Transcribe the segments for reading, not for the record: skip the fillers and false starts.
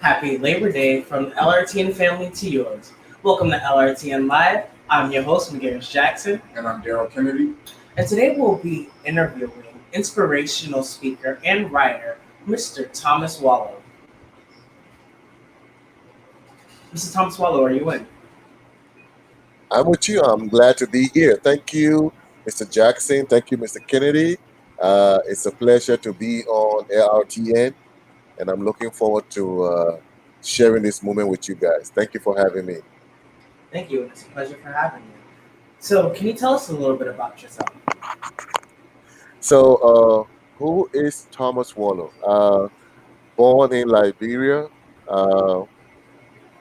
Happy Labor Day from the Lrtn family to yours. Welcome to Lrtn Live. I'm your host, McGarris Jackson. And I'm Daryl Kennedy. And today we'll be interviewing inspirational speaker and writer, Mr. Thomas WOAHLOE. Mr. Thomas WOAHLOE, are you in? I'm with you. I'm glad to be here. Thank you, Mr. Jackson. Thank you, Mr. Kennedy. It's a pleasure to be on LRTN, and I'm looking forward to sharing this moment with you guys. Thank you for having me. Thank you. It's a pleasure for having you. So, can you tell us a little bit about yourself? So, who is Thomas WOAHLOE? Born in Liberia, uh,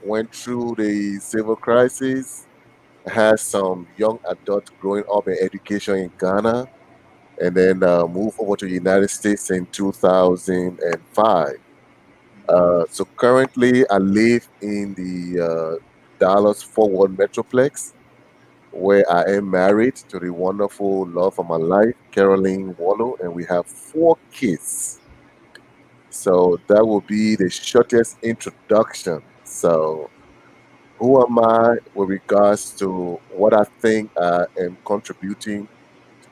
went through the civil crisis, had some young adults growing up in education in Ghana, and then moved over to the United States in 2005. So currently, I live in the Dallas Fort Worth Metroplex, where I am married to the wonderful love of my life, Caroline WOAHLOE, and we have 4 kids. So that will be the shortest introduction. So, who am I with regards to what I think I am contributing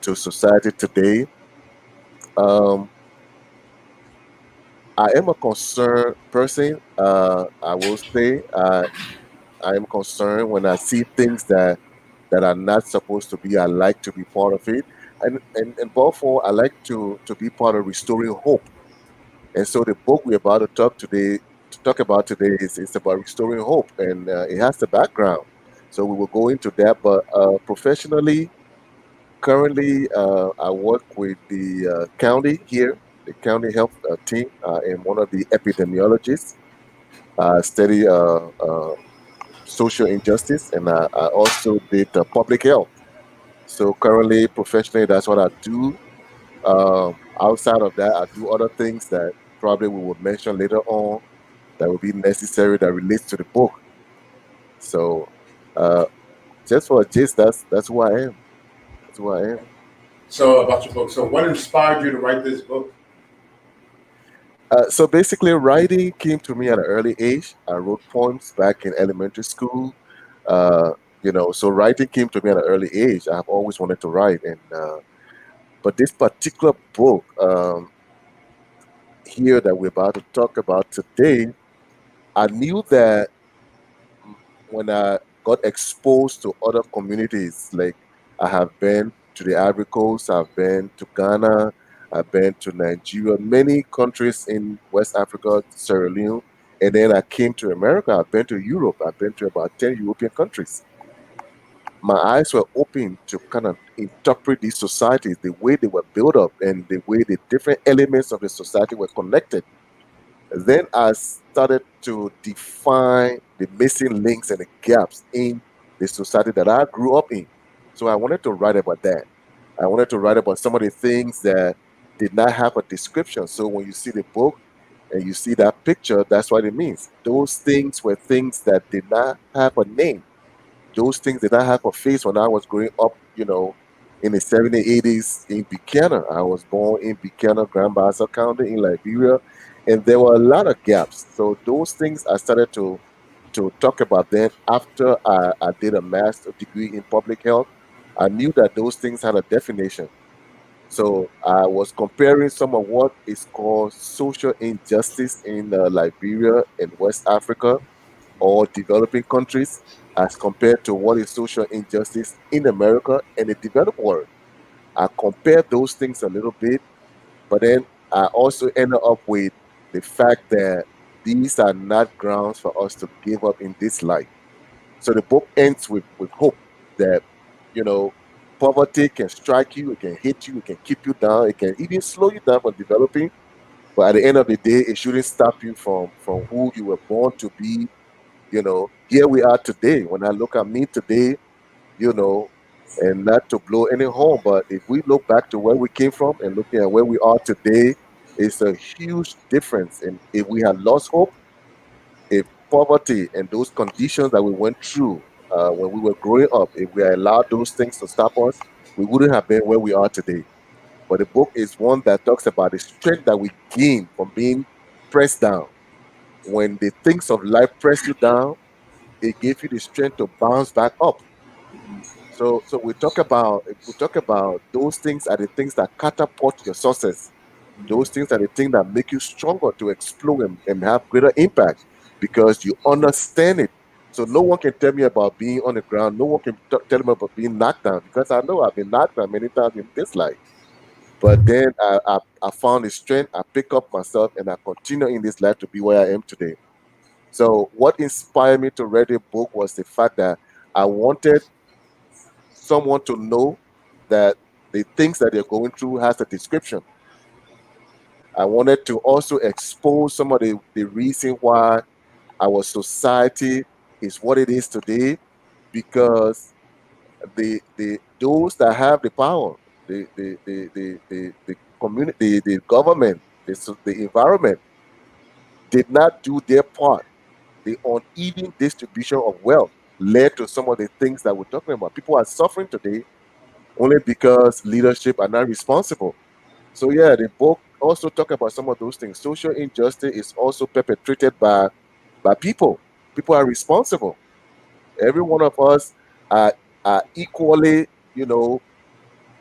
to society today? Um, I am a concerned person. I will say I am concerned when I see things that are not supposed to be. I like to be part of it, and therefore I like to be part of restoring hope. And so the book we're about to talk about today is about restoring hope, and it has the background. So we will go into that. But professionally, currently, I work with the county here, the county health team. I'm one of the epidemiologists. I study social injustice, and I also did public health. So currently, professionally, that's what I do. Outside of that, I do other things that probably we will mention later on that will be necessary that relates to the book. So, uh, just for a gist, that's who I am. That's who I am. So, about your book. So, what inspired you to write this book? So basically, writing came to me at an early age. I wrote poems back in elementary school. Uh, so writing came to me at an early age. I've always wanted to write, and but this particular book here that we're about to talk about today, I knew that when I got exposed to other communities, like I have been to the Ivory Coast, I've been to Ghana, I've been to Nigeria, many countries in West Africa, Sierra Leone, and then I came to America. I've been to Europe. I've been to about 10 European countries. My eyes were open to kind of interpret these societies, the way they were built up, and the way the different elements of the society were connected. Then I started to define the missing links and the gaps in the society that I grew up in. So I wanted to write about that. I wanted to write about some of the things that did not have a description. So when you see the book and you see that picture, that's what it means. Those things were things that did not have a name. Those things did not have a face when I was growing up, in the 70s, 80s in Buchanan. I was born in Buchanan, Grand Bassa County in Liberia, and there were a lot of gaps. So those things I started to talk about then after I did a master's degree in public health. I knew that those things had a definition. So I was comparing some of what is called social injustice in Liberia and West Africa or developing countries as compared to what is social injustice in America and the developed world. I compared those things a little bit, but then I also ended up with the fact that these are not grounds for us to give up in this life. So the book ends with hope that, you know, poverty can strike you, it can hit you, it can keep you down, it can even slow you down from developing. But at the end of the day, it shouldn't stop you from who you were born to be. Here we are today. When I look at me today, you know, and not to blow any horn, but if we look back to where we came from and looking at where we are today, it's a huge difference. And if we had lost hope, if poverty and those conditions that we went through when we were growing up, if we had allowed those things to stop us, we wouldn't have been where we are today. But the book is one that talks about the strength that we gain from being pressed down. when the things of life press you down, it gives you the strength to bounce back up. So we talk about those things are the things that catapult your success. Those things are the things that make you stronger to explode and have greater impact because you understand it. So no one can tell me about being on the ground. No one can tell me about being knocked down because I know I've been knocked down many times in this life. But then I found the strength. I pick up myself and I continue in this life to be where I am today. So what inspired me to read a book was the fact that I wanted someone to know that the things that they're going through has a description. I wanted to also expose some of the reason why our society is what it is today because the those that have the power, the community, the government, the environment did not do their part. The uneven distribution of wealth led to some of the things that we're talking about. People are suffering today only because leadership are not responsible. So yeah, the book also talk about some of those things. Social injustice is also perpetrated by people. People are responsible. Every one of us are equally,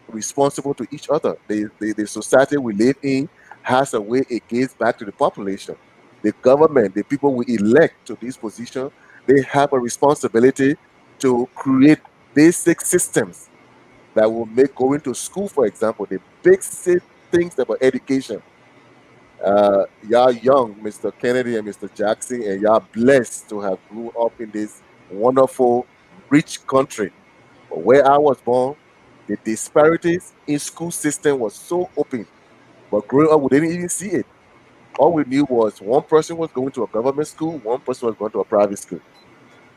responsible to each other. The society we live in has a way it gives back to the population. The government, the people we elect to this position, they have a responsibility to create basic systems that will make going to school, for example, the basic things about education. Y'all young, Mr. Kennedy and Mr. Jackson, and y'all blessed to have grew up in this wonderful, rich country. But where I was born, the disparities in school system was so open. But growing up, we didn't even see it. All we knew was one person was going to a government school, one person was going to a private school.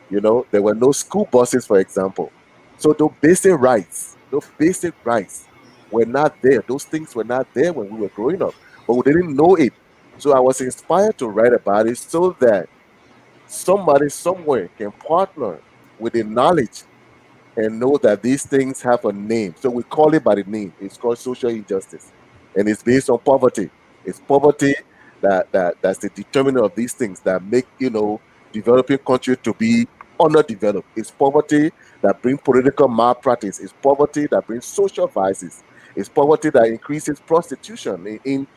There were no school buses, for example. So those basic rights were not there. Those things were not there when we were growing up, but we didn't know it. So I was inspired to write about it so that somebody somewhere can partner with the knowledge and know that these things have a name. So we call it by the name. It's called social injustice, and it's based on poverty. It's poverty that's the determinant of these things that make developing countries to be underdeveloped. It's poverty that brings political malpractice. It's poverty that brings social vices. It's poverty that increases prostitution in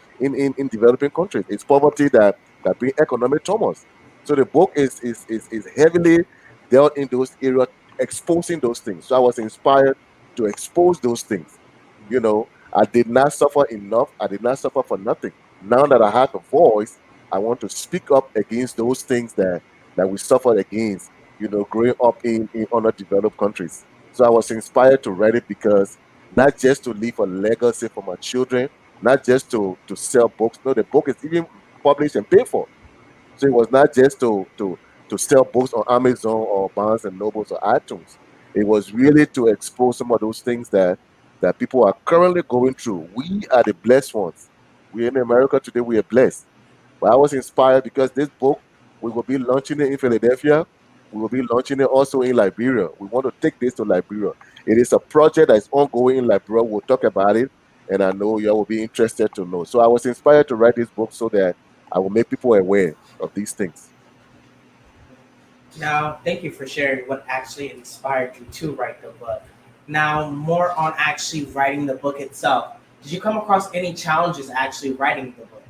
developing countries. It's poverty that brings economic tumult. So the book is heavily dealt in those areas, exposing those things. So I was inspired to expose those things. I did not suffer enough. I did not suffer for nothing. Now that I have a voice, I want to speak up against those things that we suffered against, growing up in underdeveloped countries. So I was inspired to write it because not just to leave a legacy for my children, not just to sell books. No, the book is even published and paid for. So it was not just to sell books on Amazon or Barnes and Nobles or iTunes. It was really to expose some of those things that people are currently going through. We are the blessed ones. We in America today, we are blessed. But I was inspired because this book, we will be launching it in Philadelphia. We will be launching it also in Liberia. We want to take this to Liberia. It is a project that is ongoing in Liberia. We'll talk about it, and I know you will be interested to know. So I was inspired to write this book so that I will make people aware of these things. Now, thank you for sharing what actually inspired you to write the book. Now, more on actually writing the book itself. Did you come across any challenges actually writing the book?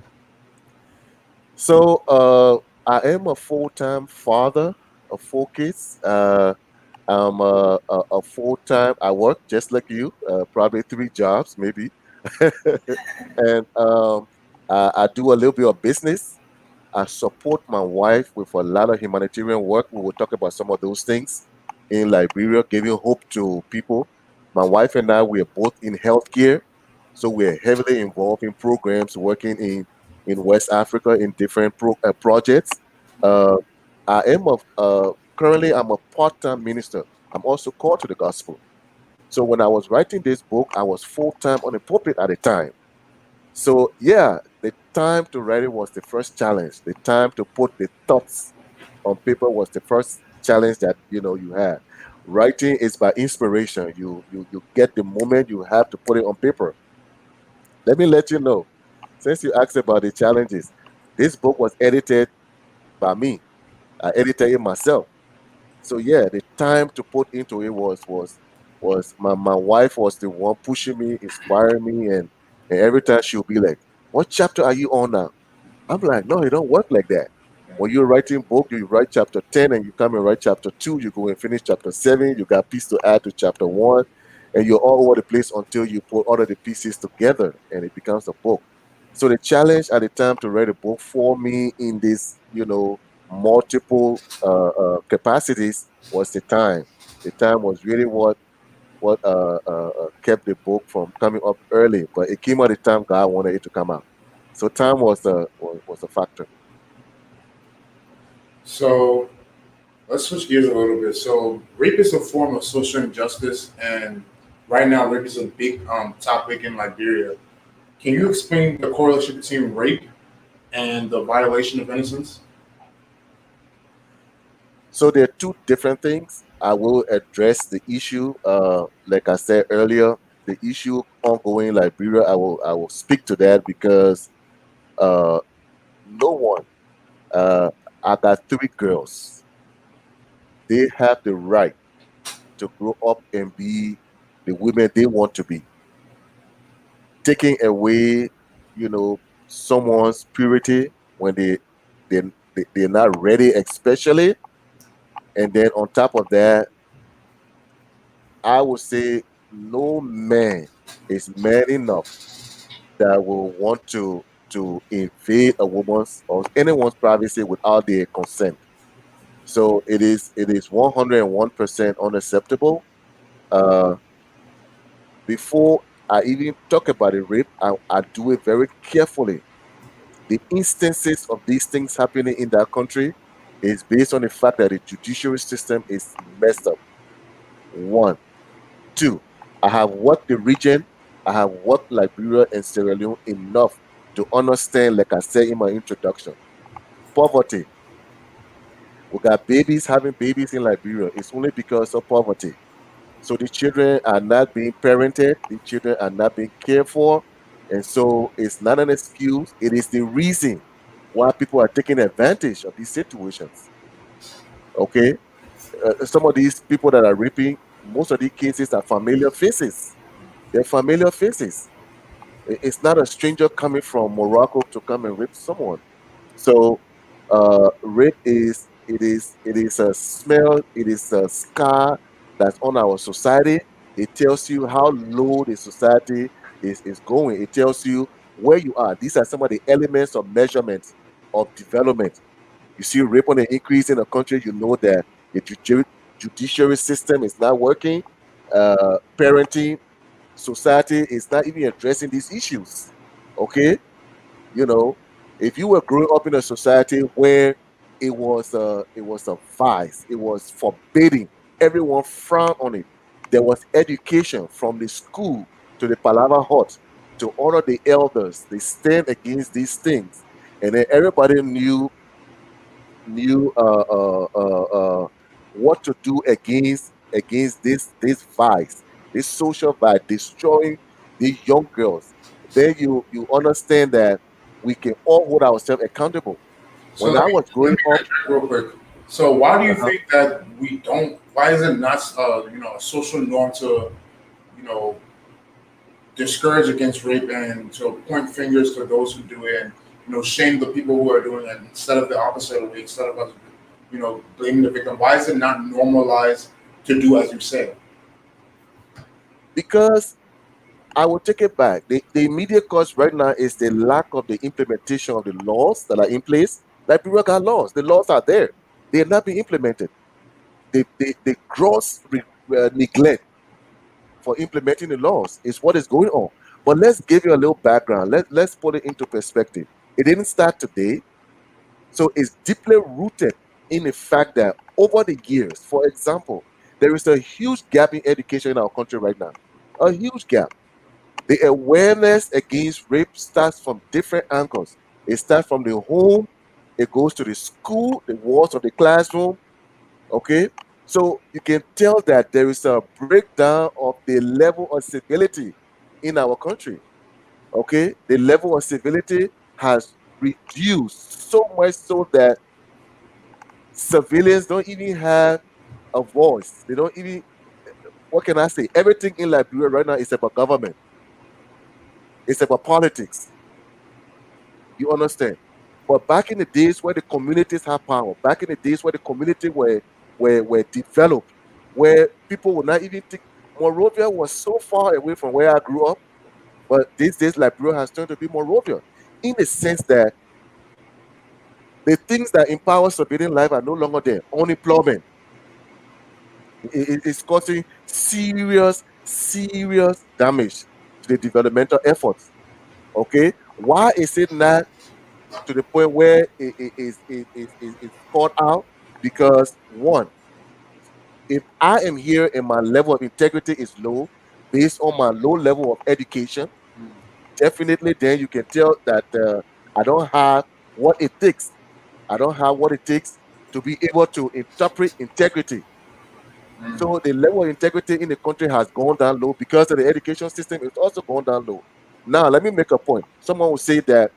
So I am a full-time father of four kids. I'm a full-time. I work just like you, probably three jobs maybe, and I do a little bit of business. I support my wife with a lot of humanitarian work. We will talk about some of those things in Liberia, giving hope to people. My wife and I, we are both in healthcare, so we're heavily involved in programs working in West Africa in different projects. Uh, I am currently I'm a part-time minister. I'm also called to the gospel. So when I was writing this book, I was full-time on the pulpit at the time. So yeah, the time to write it was the first challenge. The time to put the thoughts on paper was the first challenge that you had. Writing is by inspiration. You get the moment you have to put it on paper. Let me let you know, since you asked about the challenges, this book was edited by me. I edited it myself. So yeah, the time to put into it was my wife was the one pushing me, inspiring me, and every time she'll be like, "What chapter are you on now?" I'm like, no, it don't work like that. When you're writing book, you write chapter 10 and you come and write chapter 2, you go and finish chapter 7, you got piece to add to chapter 1, and you're all over the place until you put all of the pieces together and it becomes a book. So the challenge at the time to write a book for me in this, multiple capacities was the time. The time was really what kept the book from coming up early, but it came at the time God wanted it to come out. So time was a factor. So let's switch gears a little bit. So rape is a form of social injustice, and right now rape is a big topic in Liberia. Can you explain the correlation between rape and the violation of innocence? So there are two different things. I will address the issue. Like I said earlier, the issue ongoing in Liberia. I will speak to that because uh, no one. Uh, I got three girls. They have the right to grow up and be the women they want to be. Taking away, you know, someone's purity when they they're not ready, especially, and then on top of that, I would say no man is man enough that will want to invade a woman's or anyone's privacy without their consent. So it is 101% unacceptable. Uh, Before I even talk about a rape, I do it very carefully. The instances of these things happening in that country is based on the fact that the judiciary system is messed up. One. Two, I have worked the region, I have worked Liberia and Sierra Leone enough to understand, like I said in my introduction, poverty. We got babies having babies in Liberia. It's only because of poverty. So the children are not being parented, the children are not being cared for. And so it's not an excuse, it is the reason why people are taking advantage of these situations. Okay? Some of these people that are raping, most of these cases are familiar faces. They're familiar faces. It's not a stranger coming from Morocco to come and rape someone. So rape is a smell, it is a scar that's on our society. It tells you how low the society is going. It tells you where you are. These are some of the elements of measurement of development. You see rape on the increase in a country, you know that the judiciary system is not working. Parenting society is not even addressing these issues. Okay, you know, if you were growing up in a society where it was a vice, it was forbidding, everyone frowned on it. There was education from the school to the Palava hut to honor the elders. They stand against these things, and then everybody knew what to do against this vice, this social vice, destroying these young girls. Then you understand that we can all hold ourselves accountable. So When let I me was let growing me up, backtrack real quick. So why do you uh-huh, think that we don't? Why is it not a social norm to you know discourage against rape and to point fingers to those who do it and shame the people who are doing it instead of the opposite way, instead of us blaming the victim? Why is it not normalized to do as you say? because I will take it back. The immediate cause right now is the lack of the implementation of the laws that are in place. Like people got laws, the laws are there, they are not being implemented. The gross neglect for implementing the laws is what is going on. But let's give you a little background. Let's put it into perspective. It didn't start today. So it's deeply rooted in the fact that over the years, for example, there is a huge gap in education in our country right now. A huge gap. The awareness against rape starts from different angles. It starts from the home, it goes to the school, the walls of the classroom. Okay, so you can tell that there is a breakdown of the level of civility in our country. Okay, the level of civility has reduced so much so that Civilians don't even have a voice. They don't even, what can I say? Everything in Liberia right now is about government. It's about politics. You understand? But back in the days where the communities had power, back in the days where the community were developed, where people would not even think Monrovia was so far away from where I grew up, but these days Liberia has turned to be Monrovia, in the sense that the things that empower civilian life are no longer there. Unemployment is causing serious damage to the developmental efforts. Okay, why is it not to the point where it's called out? Because one, if I am here and my level of integrity is low, based on my low level of education, definitely then you can tell that I don't have what it takes. I don't have what it takes to be able to interpret integrity. So the level of integrity in the country has gone down low because of the education system. It's also gone down low. Now, let me make a point. Someone will say that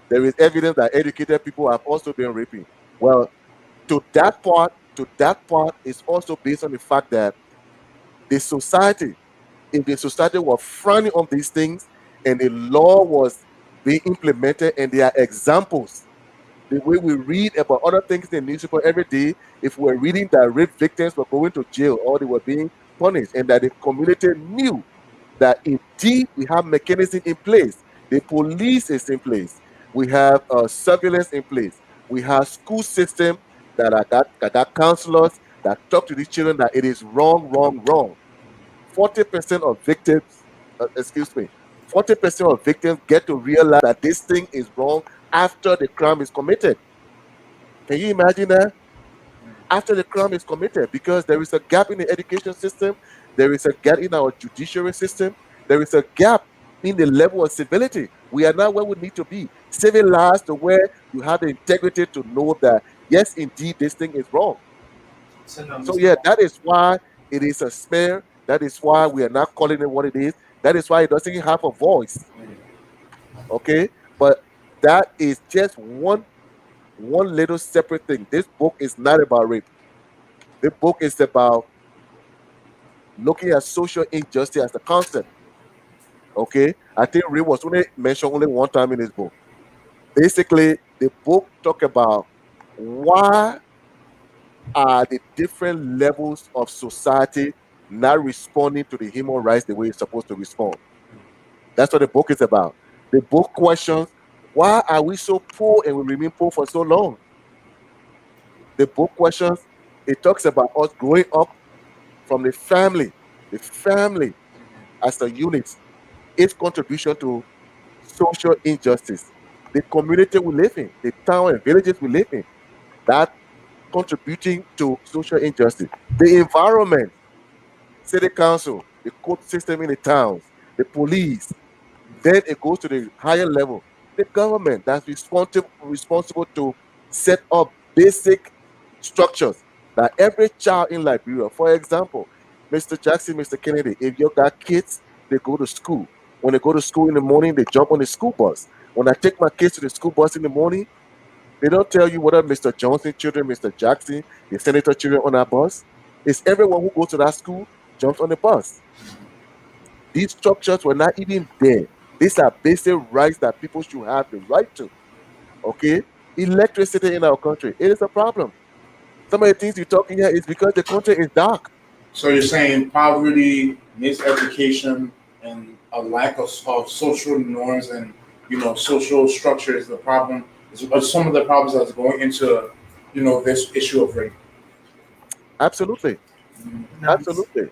there is evidence that educated people have also been raping. Well, to that part is also based on the fact that the society, if the society was frowning on these things and the law was being implemented and there are examples, the way we read about other things in the newspaper every day, if we're reading that rape victims were going to jail or they were being punished and that the community knew that indeed we have mechanism in place. The police is in place. We have surveillance in place. We have school system that got counselors that talk to these children that it is wrong, wrong, wrong. 40% of victims, excuse me, 40% of victims get to realize that this thing is wrong after the crime is committed. Can you imagine that? After the crime is committed, because there is a gap in the education system, there is a gap in our judiciary system, there is a gap in the level of civility. We are not where we need to be. Civilized to where you have the integrity to know that, yes, indeed, this thing is wrong. So no, So, Mr. yeah, that is why it is a smear. That is why we are not calling it what it is. That is why it doesn't have a voice. Okay? But that is just one little separate thing. This book is not about rape. The book is about looking at social injustice as a concept. Okay, I think Ray was only mentioned only one time in his book. Basically, the book talk about why are the different levels of society not responding to the human rights the way it's supposed to respond. That's what the book is about. The book questions why are we so poor and we remain poor for so long. The book questions, it talks about us growing up from the family as a unit, its contribution to social injustice. The community we live in, the town and villages we live in, that contributing to social injustice. The environment, city council, the court system in the towns, the police, then it goes to the higher level. The government that's responsible to set up basic structures that every child in Liberia, for example, Mr. Jackson, Mr. Kennedy, if you got kids, they go to school. When they go to school in the morning, they jump on the school bus. When I take my kids to the school bus in the morning, they don't tell you whether Mr. Johnson children, Mr. Jackson, the senator children on that bus. It's everyone who goes to that school jumps on the bus. These structures were not even there. These are basic rights that people should have the right to. Okay? Electricity in our country, it is a problem. Some of the things you're talking here is because the country is dark. So you're saying poverty, miseducation, and a lack of social norms and social structure is the problem. Are some of the problems that's going into this issue of rape. Absolutely. Now, Absolutely.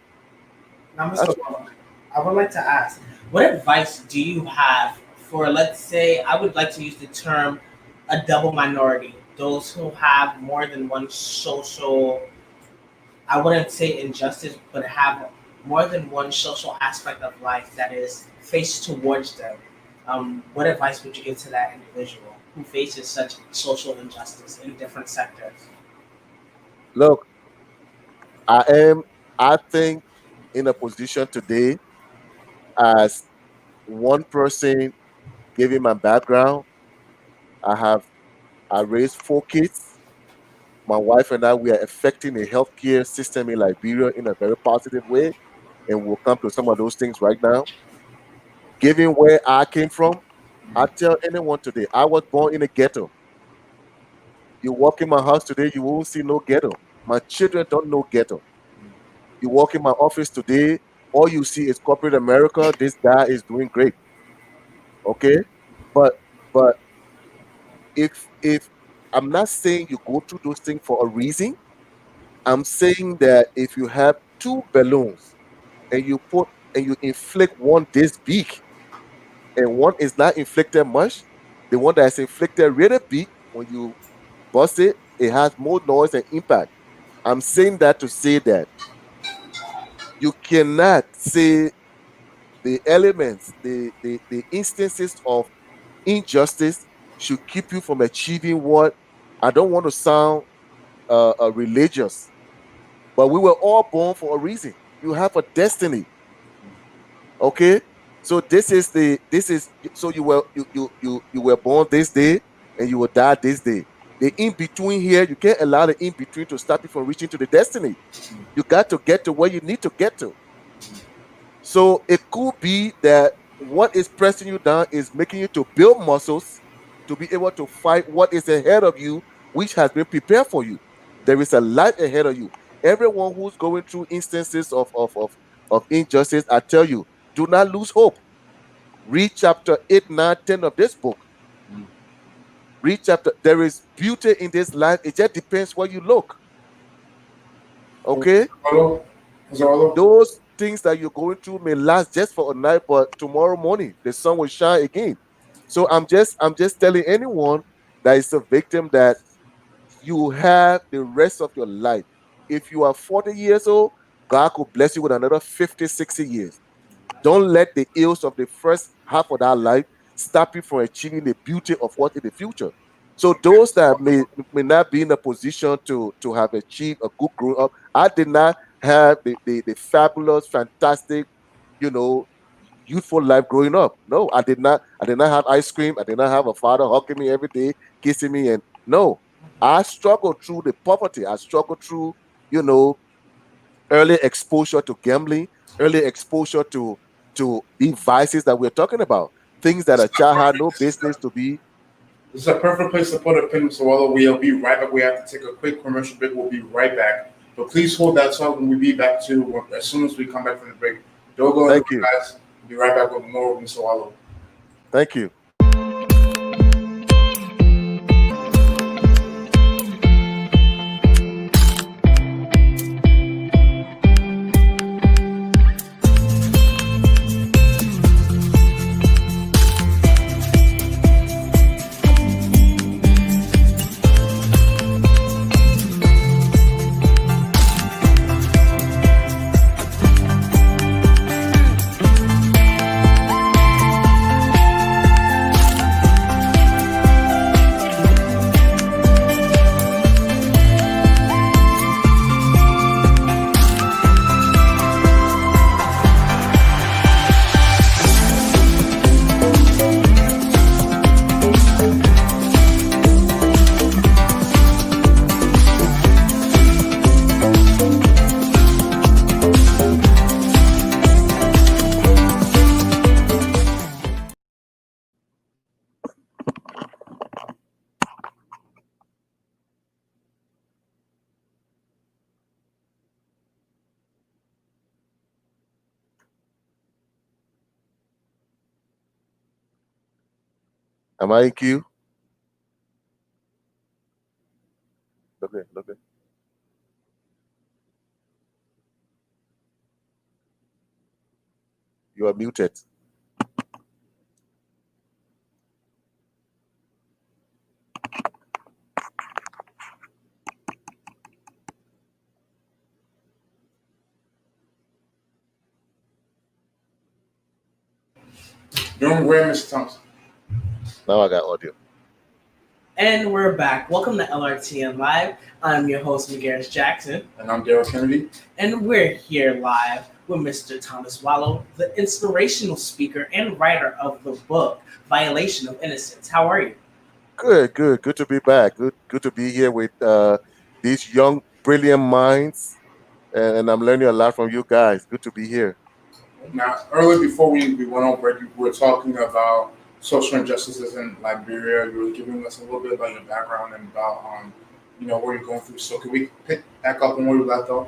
now, Mr. Absolutely. Wall, I would like to ask, what advice do you have for, let's say, I would like to use the term a double minority, those who have more than one social, I wouldn't say injustice, but have more than one social aspect of life that is faced towards them. What advice would you give to that individual who faces such social injustice in different sectors? Look, I am, I think, in a position today as one person, given my background, I have I raised 4 kids. My wife and I, we are affecting the healthcare system in Liberia in a very positive way, and we'll come to some of those things right now. Given where I came from, I tell anyone today, I was born in a ghetto. You walk in my house today, you won't see no ghetto. My children don't know ghetto. You walk in my office today, all you see is corporate America. This guy is doing great. Okay, but but if I'm not saying you go through those things for a reason, I'm saying that if you have two balloons and you put and you inflict one this big and one is not inflicted much, the one that is inflicted really big, when you bust it, it has more noise and impact. I'm saying that to say that you cannot say the elements, the instances of injustice should keep you from achieving what, I don't want to sound religious, but we were all born for a reason. You have a destiny. Okay, so this is so you were born this day and you will die this day. The in between here, you can't allow the in between to stop you from reaching to the destiny. You got to get to where you need to get to. So it could be that what is pressing you down is making you to build muscles to be able to fight what is ahead of you, which has been prepared for you. There is a light ahead of you. Everyone who's going through instances of injustice, I tell you, do not lose hope. Read chapter 8, 9, 10 of this book. Read chapter. There is beauty in this life. It just depends where you look. Okay? Hello? Hello? Those things that you're going through may last just for a night, but tomorrow morning the sun will shine again. So I'm just telling anyone that is a victim that you have the rest of your life. If you are 40 years old, God could bless you with another 50, 60 years. Don't let the ills of the first half of that life stop you from achieving the beauty of what in the future. So those that may not be in a position to have achieved a good growing up, I did not have the fabulous, fantastic, you know, youthful life growing up. No, I did not have ice cream. I did not have a father hugging me every day, kissing me, and no. I struggled through the poverty. I struggled through, you know, early exposure to gambling, early exposure to the vices that we're talking about, things that a child had no business to be. This is a perfect place to put a pin, so although we'll be right back, we have to take a quick commercial break. We'll be right back. But please hold that thought when we be back to as soon as we come back from the break. Don't go Thank anywhere, you. guys. We'll be right back with more of Mr. Wallow. Thank you. Am I in queue? Okay, okay. You are muted. Doing great, Mr. Thompson. Now I got audio. And we're back. Welcome to LRTN Live. I'm your host, McGarris Jackson, And I'm Daryl Kennedy. and we're here live with Mr. Thomas Walloe, the inspirational speaker and writer of the book, Violation of Innocence. How are you? Good to be back. Good to be here with these young, brilliant minds, and I'm learning a lot from you guys. Good to be here. Now, earlier before we went on break, we were talking about social injustices in Liberia. You were giving us a little bit about your background and about where you're going through. So, can we pick back up on where we left off?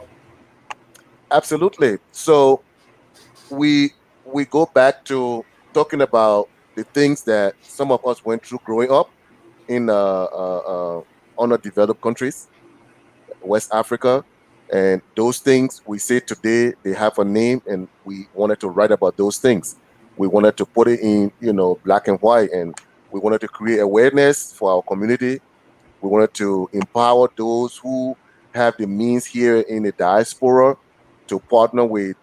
Absolutely. So we we go back to talking about the things that some of us went through growing up in underdeveloped countries, West Africa, and those things we say today they have a name, and we wanted to write about those things. We wanted to put it in, black and white, and we wanted to create awareness for our community. We wanted to empower those who have the means here in the diaspora to partner with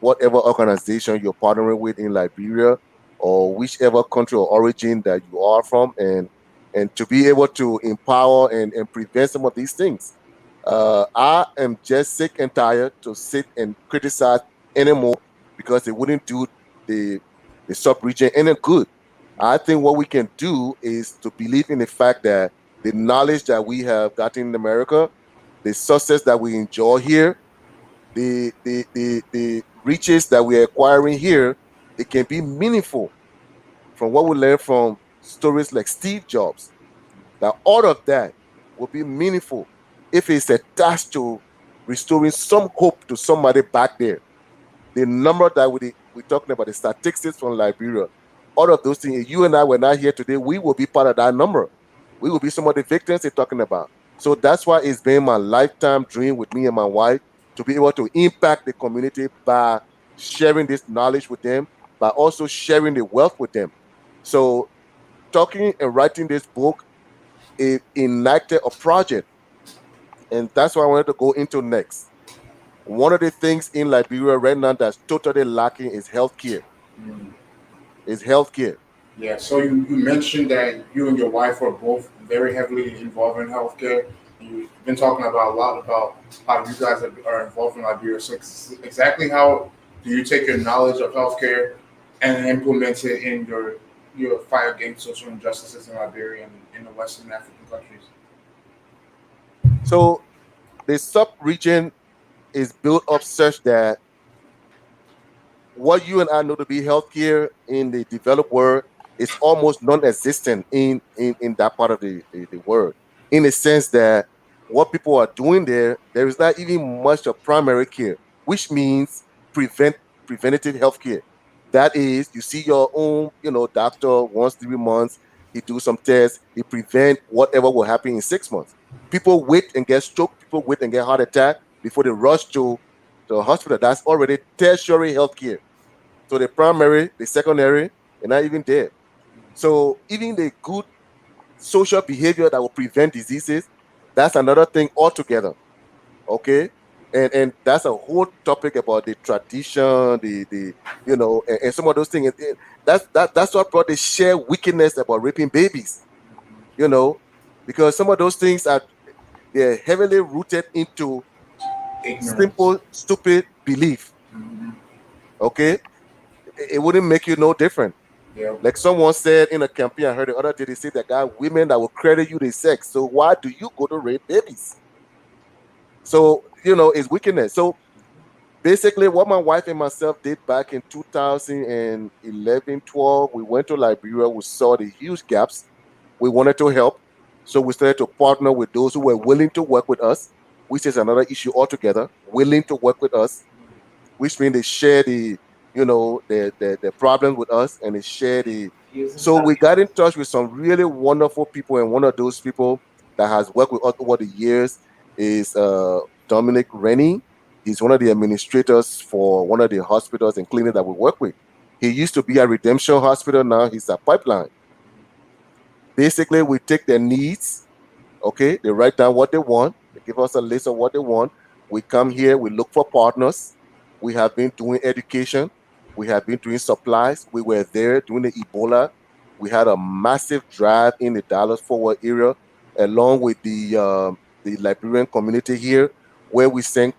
whatever organization you're partnering with in Liberia or whichever country or origin that you are from, and to be able to empower and prevent some of these things. I am just sick and tired to sit and criticize anymore because it wouldn't do the the sub region any good. I think what we can do is to believe in the fact that the knowledge that we have gotten in America, the success that we enjoy here, the riches that we're acquiring here, it can be meaningful from what we learn from stories like Steve Jobs. That all of that will be meaningful if it's attached to restoring some hope to somebody back there. The number that we're talking about, the statistics from Liberia, all of those things, you and I were not here today, we will be part of that number. We will be some of the victims they're talking about. So that's why it's been my lifetime dream with me and my wife to be able to impact the community by sharing this knowledge with them, by also sharing the wealth with them. So talking and writing this book, it enacted a project, and that's what I wanted to go into next. One of the things in Liberia right now that's totally lacking is healthcare. Mm. Is healthcare. Yeah, so you mentioned that you and your wife are both very heavily involved in healthcare. You've been talking about a lot about how you guys are involved in Liberia. So exactly how do you take your knowledge of healthcare and implement it in your fight against social injustices in Liberia and in the Western African countries? So the sub region is built up such that what you and I know to be healthcare in the developed world is almost non-existent in that part of the world. In the sense that what people are doing there is not even much of primary care, which means prevent preventative healthcare. That is, you see your own, doctor once 3 months, he do some tests, he prevent whatever will happen in 6 months. People wait and get stroke, people wait and get heart attack before they rush to the hospital. That's already tertiary healthcare. So the primary, the secondary, they're not even there. So even the good social behavior that will prevent diseases, that's another thing altogether. Okay. And that's a whole topic about the tradition, and some of those things. That's what brought the sheer wickedness about raping babies, you know, because some of those things are they're heavily rooted into Ignorance. simple, stupid belief. Hmm. Okay. It wouldn't make you no different. Yeah. Like someone said in a campaign I heard the other day, they said that got women that will credit you the sex. So why do you go to rape babies? So, it's wickedness. So basically what my wife and myself did back in 2011, 12, we went to Liberia, we saw the huge gaps. We wanted to help. So we started to partner with those who were willing to work with us, which is another issue altogether, willing to work with us, which means they share the problem with us, and they share the. Using So we value. got in touch with some really wonderful people, and one of those people that has worked with us over the years is Dominic Rennie. He's one of the administrators for one of the hospitals and clinics that we work with. He used to be at Redemption Hospital. Now he's at Pipeline. Basically, we take their needs. Okay, they write down what they want. They give us a list of what they want. We come here, we look for partners. We have been doing education. We have been doing supplies. We were there doing the Ebola. We had a massive drive in the Dallas Forward area, along with the Liberian community here, where we sent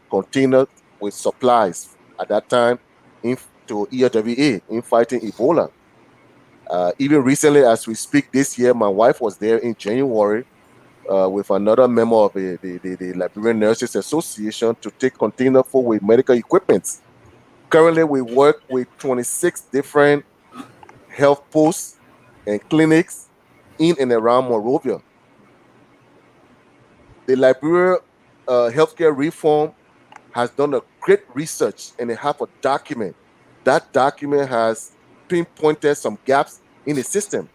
containers with supplies at that time in, to ERWA in fighting Ebola. Even recently, as we speak this year, my wife was there in January with another member of the Liberian Nurses Association to take container full with medical equipment. Currently, we work with 26 different health posts and clinics in and around Monrovia. The Liberia healthcare reform has done a great research and they have a document. That document has pinpointed some gaps in the system,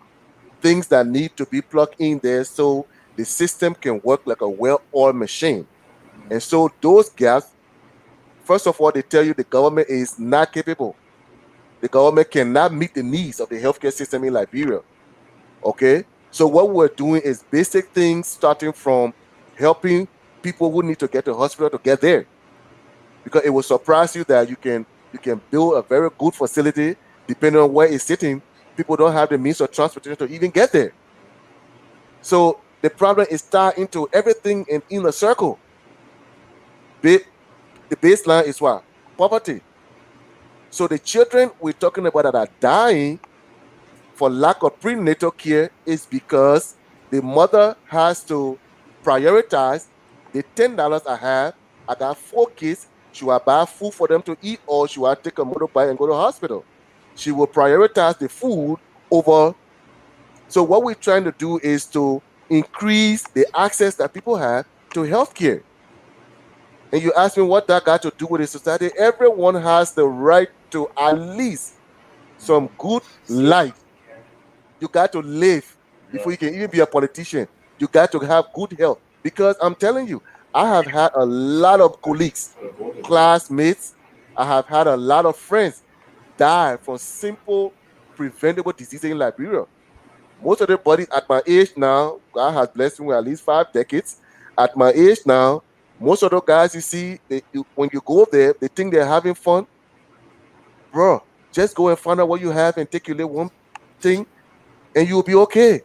things that need to be plugged in there so the system can work like a well-oiled machine. And so those gaps, first of all, they tell you the government is not capable. The government cannot meet the needs of the healthcare system in Liberia. Okay? So what we're doing is basic things starting from helping people who need to get to the hospital to get there. Because it will surprise you that you can build a very good facility depending on where it's sitting. People don't have the means of transportation to even get there. So the problem is tied into everything in a circle. The baseline is what? Poverty. So the children we're talking about that are dying for lack of prenatal care is because the mother has to prioritize the $10 I have. I got 4 kids. She will buy food for them to eat, or she will take a motorbike and go to the hospital. She will prioritize the food over. So what we're trying to do is to increase the access that people have to healthcare. And you ask me what that got to do with the society. Everyone has the right to at least some good life. You got to live before you can even be a politician. You got to have good health. Because I'm telling you, I have had a lot of colleagues, classmates, I have had a lot of friends die from simple preventable diseases in Liberia. Most of the bodies at my age now, God has blessed me with at least 5 decades. At my age now, most of the guys you see, when you go there, they think they're having fun. Bro, just go and find out what you have and take your little one thing and you'll be okay.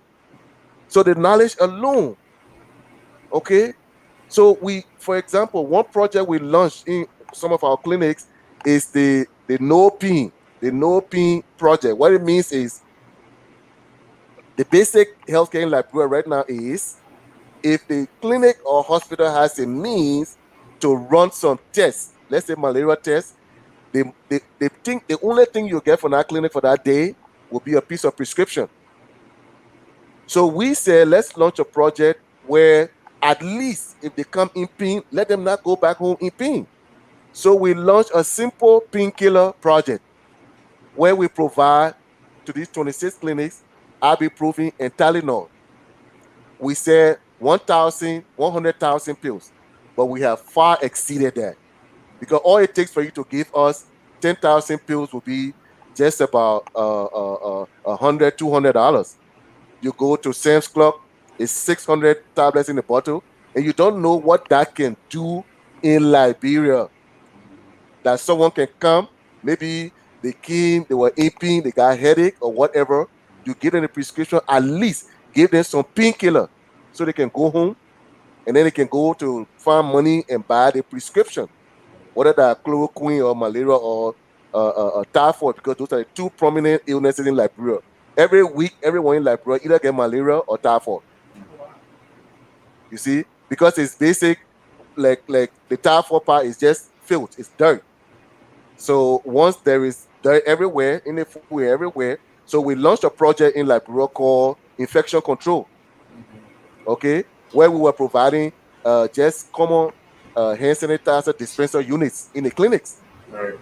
So the knowledge alone, okay? So for example, one project we launched in some of our clinics is the no pin, the no pin project. What it means is the basic healthcare in Liberia right now is if the clinic or hospital has a means to run some tests, let's say malaria tests, they think the only thing you get from that clinic for that day will be a piece of prescription. So we said, let's launch a project where at least if they come in pain, let them not go back home in pain. So we launched a simple painkiller project where we provide to these 26 clinics ibuprofen and Tylenol. We said 1,000, 100,000 pills, but we have far exceeded that because all it takes for you to give us 10,000 pills will be just about $100, $200. You go to Sam's Club, it's 600 tablets in the bottle, and you don't know what that can do in Liberia. That someone can come, maybe they came, they were aping, they got a headache or whatever. You give them a prescription, at least give them some painkiller so they can go home and then they can go to find money and buy the prescription, whether that chloroquine or malaria or typhoid, because those are the two prominent illnesses in Liberia. Every week, everyone in Liberia either get malaria or typhoid. You see, because it's basic, like the typhoid part is just filth, it's dirt. So once there is dirt everywhere in the food everywhere, so we launched a project in Liberia called infection control. Okay, where we were providing just common hand sanitizer dispenser units in the clinics. Right.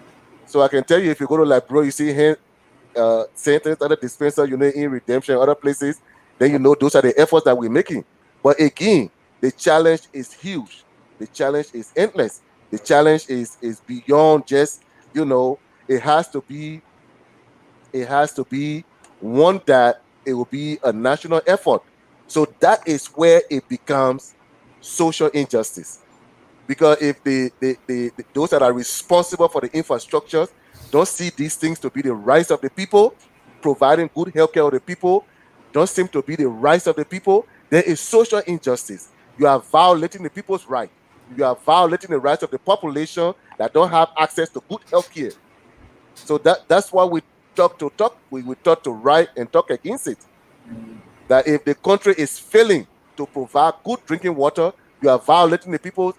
So I can tell you, if you go to Liberia, you see hand sanitizer dispenser unit in Redemption, other places, then you know those are the efforts that we're making. But again, the challenge is huge. The challenge is endless. The challenge is beyond just, it has to be one that it will be a national effort. So that is where it becomes social injustice. Because if those that are responsible for the infrastructures don't see these things to be the rights of the people, providing good healthcare of the people, don't seem to be the rights of the people, there is social injustice. You are violating the people's right. You are violating the rights of the population that don't have access to good healthcare. So that's why we talk to write and talk against it. That if the country is failing to provide good drinking water, you are violating the people's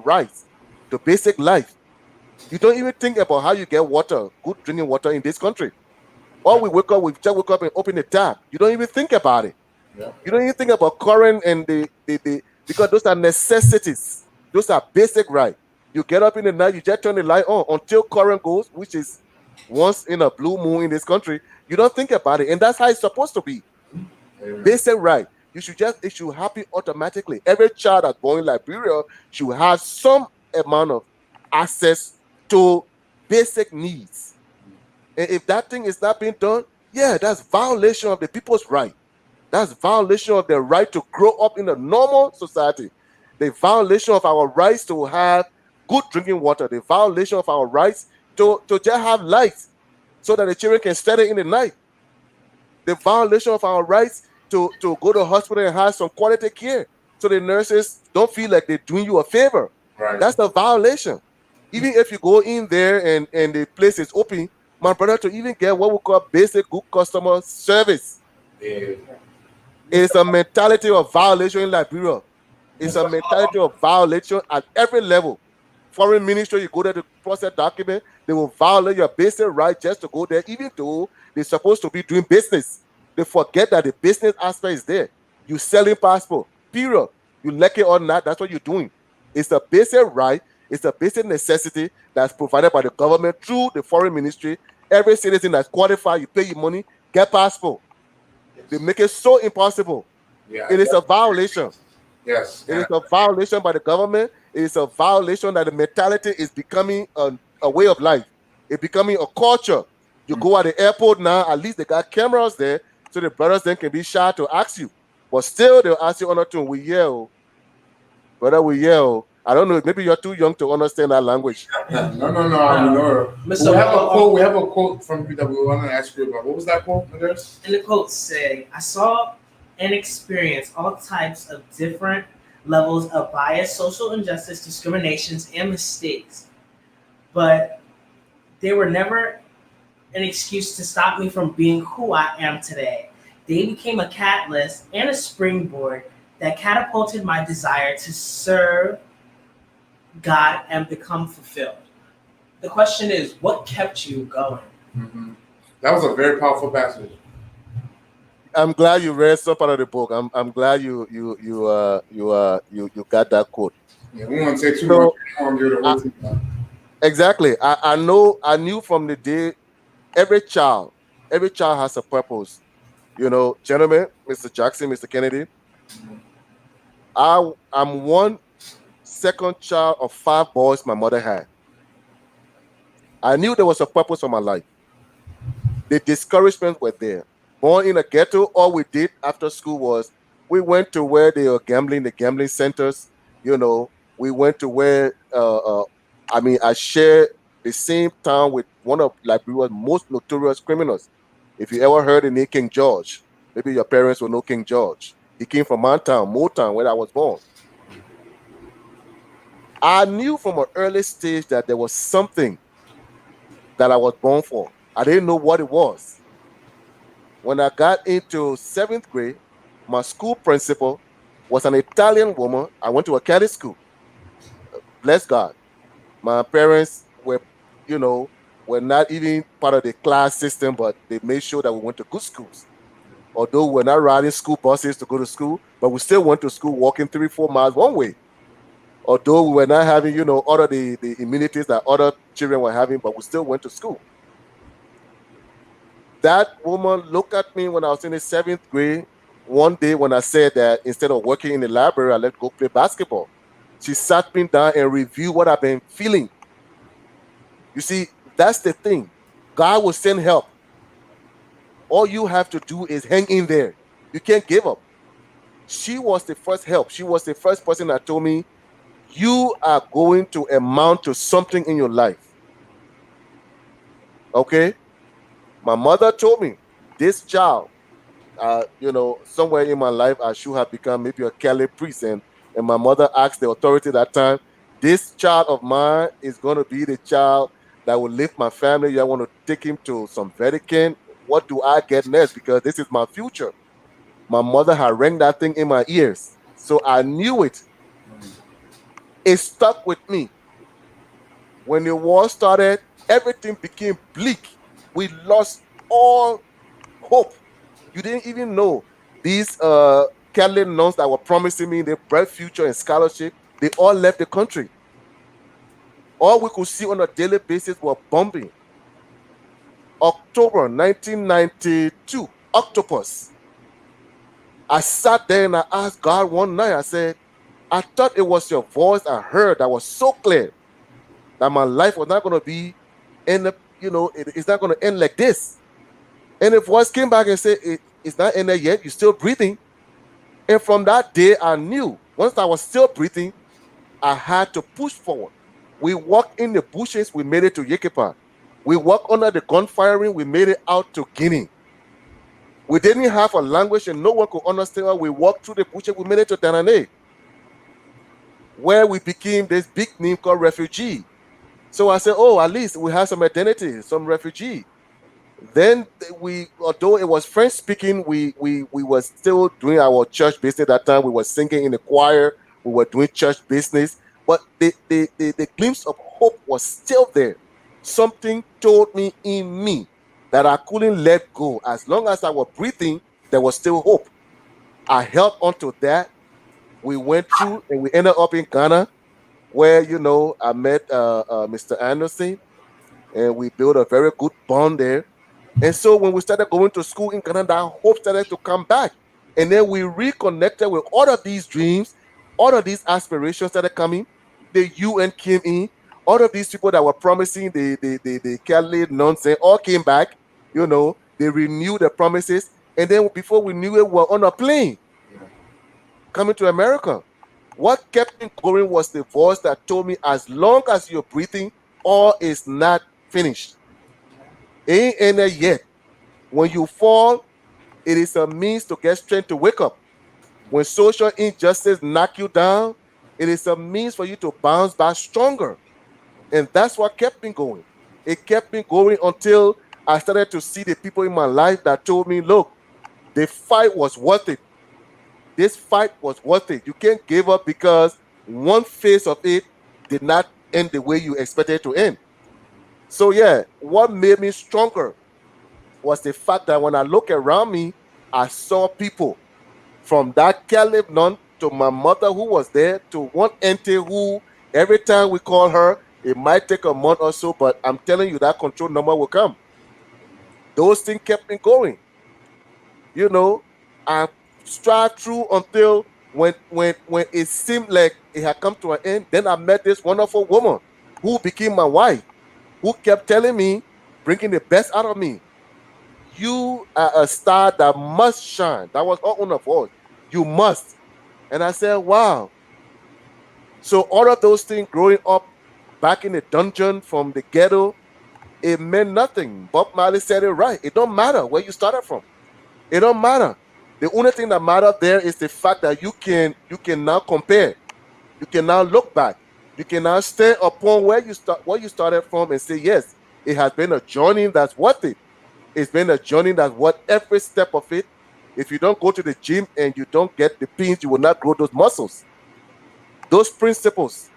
rights to basic life. You don't even think about how you get water, good drinking water in this country. Or we just wake up and open the tap. You don't even think about it. Yeah. You don't even think about current and the because those are necessities. Those are basic right. You get up in the night, you just turn the light on until current goes, which is once in a blue moon in this country. You don't think about it, and that's how it's supposed to be. Amen. Basic right. It should happen automatically. Every child that's born in Liberia should have some amount of access to basic needs. And if that thing is not being done, yeah, that's violation of the people's right. That's violation of their right to grow up in a normal society. The violation of our rights to have good drinking water. The violation of our rights to just have lights so that the children can study in the night. The violation of our rights to go to the hospital and have some quality care so the nurses don't feel like they're doing you a favor. Right. That's a violation. Even if you go in there and the place is open, my brother, to even get what we call basic good customer service. Yeah. It's a mentality of violation in Liberia. It's a mentality of violation at every level. Foreign ministry, you go there to process document, they will violate your basic right just to go there, even though they're supposed to be doing business. They forget that the business aspect is there. You selling passport, period. You like it or not, that's what you're doing. It's a basic right, it's a basic necessity that's provided by the government through the foreign ministry. Every citizen that's qualified, you pay your money, get passport. They make it so impossible. Yeah. It is a violation. Yes. It is a violation by the government. It is a violation that the mentality is becoming a way of life. It's becoming a culture. You go at the airport now, at least they got cameras there, so the brothers then can be shy to ask you. But still, they'll ask you on a tune, we yell. Brother, we yell. I don't know, maybe you're too young to understand that language. No. No. Mr. We have a quote from you that we want to ask you about. What was that quote, Maders? And the quote say, I saw and experienced all types of different levels of bias, social injustice, discriminations, and mistakes. But they were never an excuse to stop me from being who I am today. They became a catalyst and a springboard that catapulted my desire to serve God and become fulfilled. The question is, what kept you going? Mm-hmm. That was a very powerful passage. I'm glad you read some part of the book. I'm glad you got that quote. Yeah, we won't say too much. We won't give the whole thing now. Exactly. I knew from the day every child has a purpose. You know, gentlemen, Mr. Jackson, Mr. Kennedy, I'm one second child of 5 boys my mother had. I knew there was a purpose for my life. The discouragements were there. Born in a ghetto, all we did after school was we went to where they were gambling, the gambling centers. You know, we went to where I shared the same town with one of Liberia's most notorious criminals. If you ever heard the name King George, maybe your parents will know King George. He came from my town, Motown, where I was born. I knew from an early stage that there was something that I was born for. I didn't know what it was. When I got into 7th grade, my school principal was an Italian woman. I went to a Catholic school. Bless God. My parents were not even part of the class system, but they made sure that we went to good schools. Although we're not riding school buses to go to school, but we still went to school walking 3-4 miles one way. Although we were not having, all of the amenities that other children were having, but we still went to school. That woman looked at me when I was in the 7th grade one day when I said that instead of working in the library, I let go play basketball. She sat me down and reviewed what I've been feeling. You see, that's the thing. God will send help. All you have to do is hang in there. You can't give up. She was the first help. She was the first person that told me, you are going to amount to something in your life. Okay? My mother told me, this child, somewhere in my life, I should have become maybe a Catholic priest. And my mother asked the authority that time, this child of mine is going to be the child that will lift my family. I want to take him to some Vatican. What do I get next? Because this is my future. My mother had rang that thing in my ears. So I knew it. It stuck with me. When the war started, everything became bleak. We lost all hope. You didn't even know these Catholic nuns that were promising me the bright future and scholarship, they all left the country. All we could see on a daily basis were bombing. October 1992, Octopus. I sat there and I asked God one night, I said, I thought it was your voice I heard that was so clear that my life was not going to be in the, it's not going to end like this. And the voice came back and said, it's not ended yet, you're still breathing. And from that day, I knew once I was still breathing, I had to push forward. We walked in the bushes, we made it to Yekepa. We walked under the gunfiring, we made it out to Guinea. We didn't have a language and no one could understand us. We walked through the bushes, we made it to Tanane, where we became this big name called refugee. So I said, oh, at least we have some identity, some refugee. Then although it was French speaking, we were still doing our church business at that time. We were singing in the choir, we were doing church business, but the glimpse of hope was still there. Something told me in me that I couldn't let go. As long as I was breathing, there was still hope. I held on to that. We went through and we ended up in Ghana, where I met Mr. Anderson, and we built a very good bond there. And so when we started going to school in Ghana, that hope started to come back. And then we reconnected with all of these dreams, all of these aspirations started coming. The UN came in, all of these people that were promising the Catholic nonsense all came back. They renewed the promises. And then before we knew it, we were on a plane coming to America. What kept me going was the voice that told me, as long as you're breathing, all is not finished. Ain't ended yet. When you fall, it is a means to get strength to wake up. When social injustice knock you down, it is a means for you to bounce back stronger. And that's what kept me going. It kept me going until I started to see the people in my life that told me, look, the fight was worth it. This fight was worth it. You can't give up because one phase of it did not end the way you expected it to end. So yeah, what made me stronger was the fact that when I look around me, I saw people from that Caleb nun to my mother who was there to one auntie who every time we call her, it might take a month or so, but I'm telling you that control number will come. Those things kept me going. I strived through until when it seemed like it had come to an end, then I met this wonderful woman who became my wife, who kept telling me, bringing the best out of me. You are a star that must shine. That was all on her voice. You must. And I said, wow. So all of those things growing up back in the dungeon from the ghetto, it meant nothing. Bob Marley said it right. It don't matter where you started from. It don't matter. The only thing that matters there is the fact that you can now compare. You can now look back. You can now stand upon where you started from and say, yes, it has been a journey that's worth it. It's been a journey that's worth every step of it. If you don't go to the gym and you don't get the pins, you will not grow those muscles. Those principles,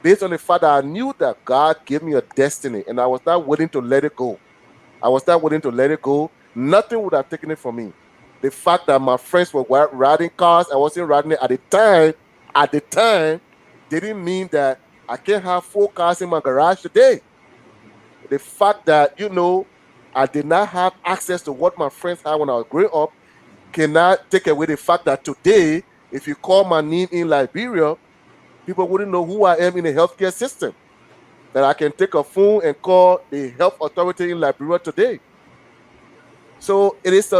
based on the fact that I knew that God gave me a destiny and I was not willing to let it go. I was not willing to let it go. Nothing would have taken it from me. The fact that my friends were riding cars, I wasn't riding it at the time, didn't mean that I can't have 4 cars in my garage today. The fact that, I did not have access to what my friends had when I was growing up cannot take away the fact that today, if you call my name in Liberia, people wouldn't know who I am in the healthcare system. That I can take a phone and call the health authority in Liberia today. So it is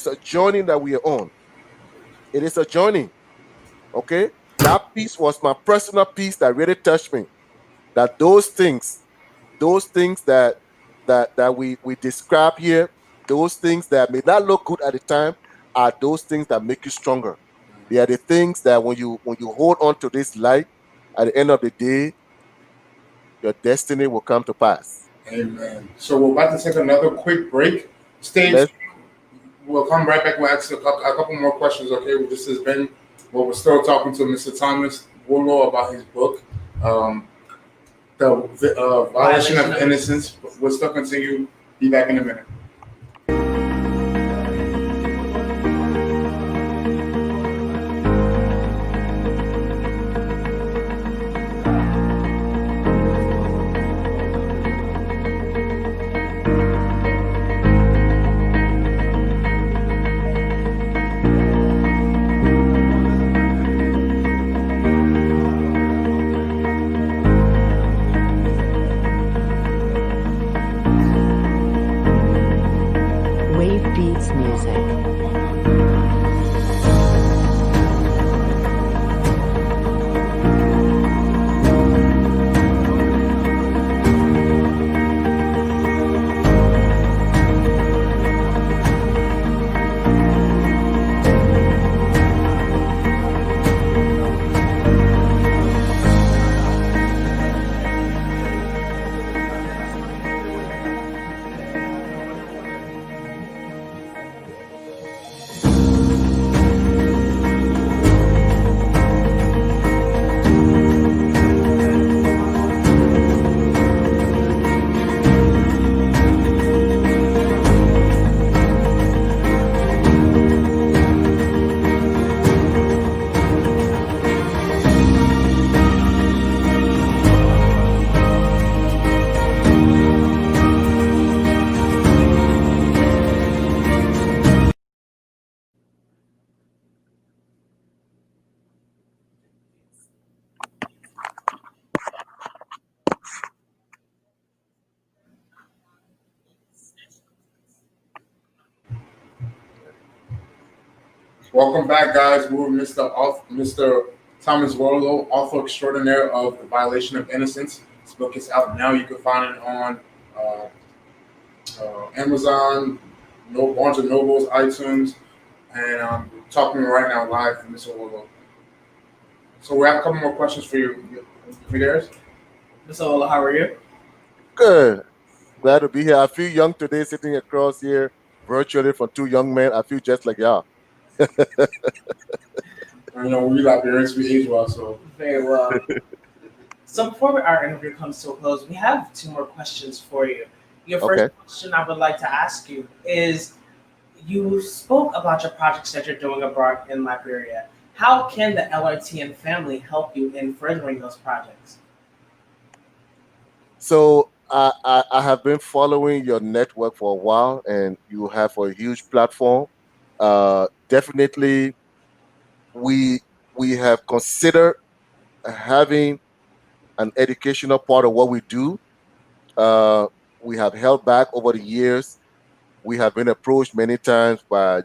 a journey that we are on. It is a journey. Okay? That piece was my personal piece that really touched me. That those things that we describe here, those things that may not look good at the time, are those things that make you stronger. They are the things that when you hold on to this light, at the end of the day, your destiny will come to pass. Amen. So we're about to take another quick break. Stage. We'll come right back. We'll ask a couple more questions. Okay. This has been Well, we're still talking to Mr. Thomas WOAHLOE about his book, um, the Violation Violation of of Innocence. We'll still continue. Be back in a minute. Wave Beats Music. Welcome back, guys. We're Mr. Thomas WOAHLOE, author extraordinaire of The Violation of Innocence. This book is out now. You can find it on Amazon, no Barnes and Nobles, iTunes, and talking right now live from Mr. WOAHLOE. So we have a couple more questions for you. You there? Mr. Ola, how are you? Good. Glad to be here. I feel young today, sitting across here virtually from two young men. I feel just like y'all. You know, we Liberians, we age well, so Very well. So before our interview comes to a close, we have two more questions for you. Your first Okay. question I would like to ask you is, you spoke about your projects that you're doing abroad in Liberia. How can the Lrtn family help you in furthering those projects? So I have been following your network for a while, and you have a huge platform. Definitely, we we have considered having an educational part of what we do. Uh, we have held back over the years. We have been approached many times by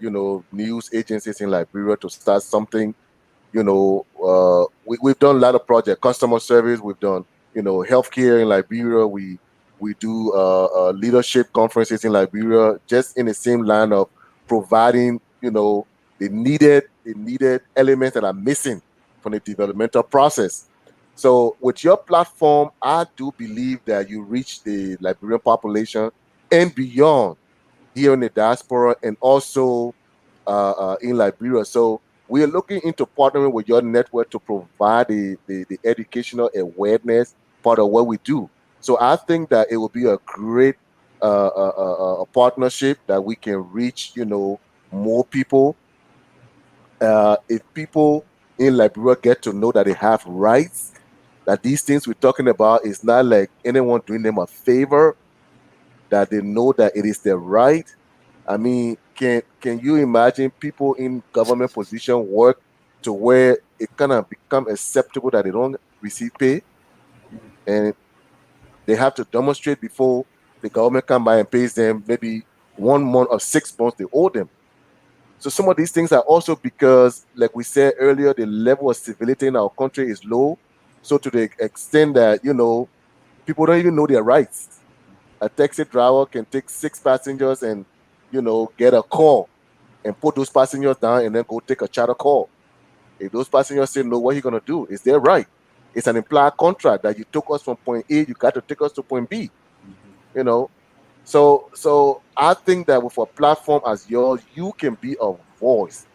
news agencies in Liberia to start something. We've done a lot of projects, customer service. We've done healthcare in Liberia. We do leadership conferences in Liberia, just in the same line of providing the needed elements that are missing from the developmental process. So with your platform, I do believe that you reach the Liberian population and beyond here in the diaspora, and also in Liberia. So we are looking into partnering with your network to provide the educational awareness part of what we do. So I think that it will be a great a partnership that we can reach, more people. If people in Liberia get to know that they have rights, that these things we're talking about is not like anyone doing them a favor, that they know that it is their right. I mean, can you imagine people in government position work to where it kind of become acceptable that they don't receive pay, and they have to demonstrate before the government come by and pays them maybe 1 month or 6 months they owe them. So some of these things are also because, like we said earlier, the level of civility in our country is low. So to the extent that people don't even know their rights. A taxi driver can take 6 passengers and get a call and put those passengers down and then go take a charter call. If those passengers say no, what are you gonna do? It's their right. It's an implied contract that you took us from point A, you got to take us to point B. You know. So I think that with a platform as yours, you can be a voice.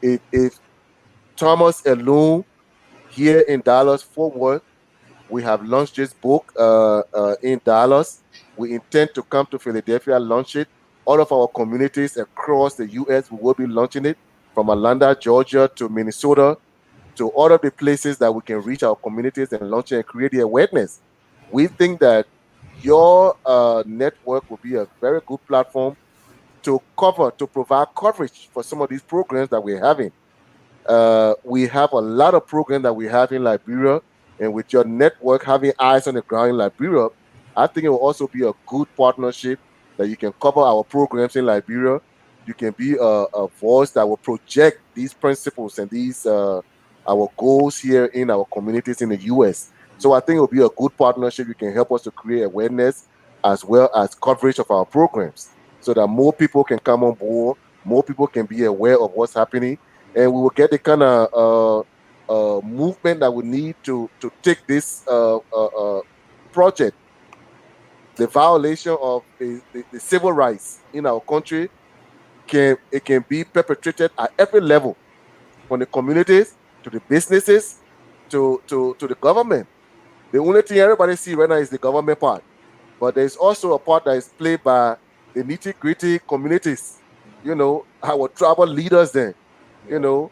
If Thomas alone here in Dallas, Fort Worth. We have launched this book in Dallas. We intend to come to Philadelphia, launch it. All of our communities across the U.S. we will be launching it, from Atlanta, Georgia to Minnesota, to all of the places that we can reach our communities and launch it and create the awareness. We think that your network will be a very good platform to provide coverage for some of these programs that we're having. We have a lot of programs that we have in Liberia, and with your network having eyes on the ground in Liberia, I think it will also be a good partnership that you can cover our programs in Liberia. You can be a voice that will project these principles and these our goals here in our communities in the U.S. So I think it will be a good partnership. You can help us to create awareness as well as coverage of our programs, so that more people can come on board, more people can be aware of what's happening, and we will get the kind of movement that we need to take this project, the violation of the civil rights in our country, can be perpetrated at every level, from the communities to the businesses to the government. The only thing everybody see right now is the government part, but there's also a part that is played by the nitty gritty communities. Our tribal leaders then. You know,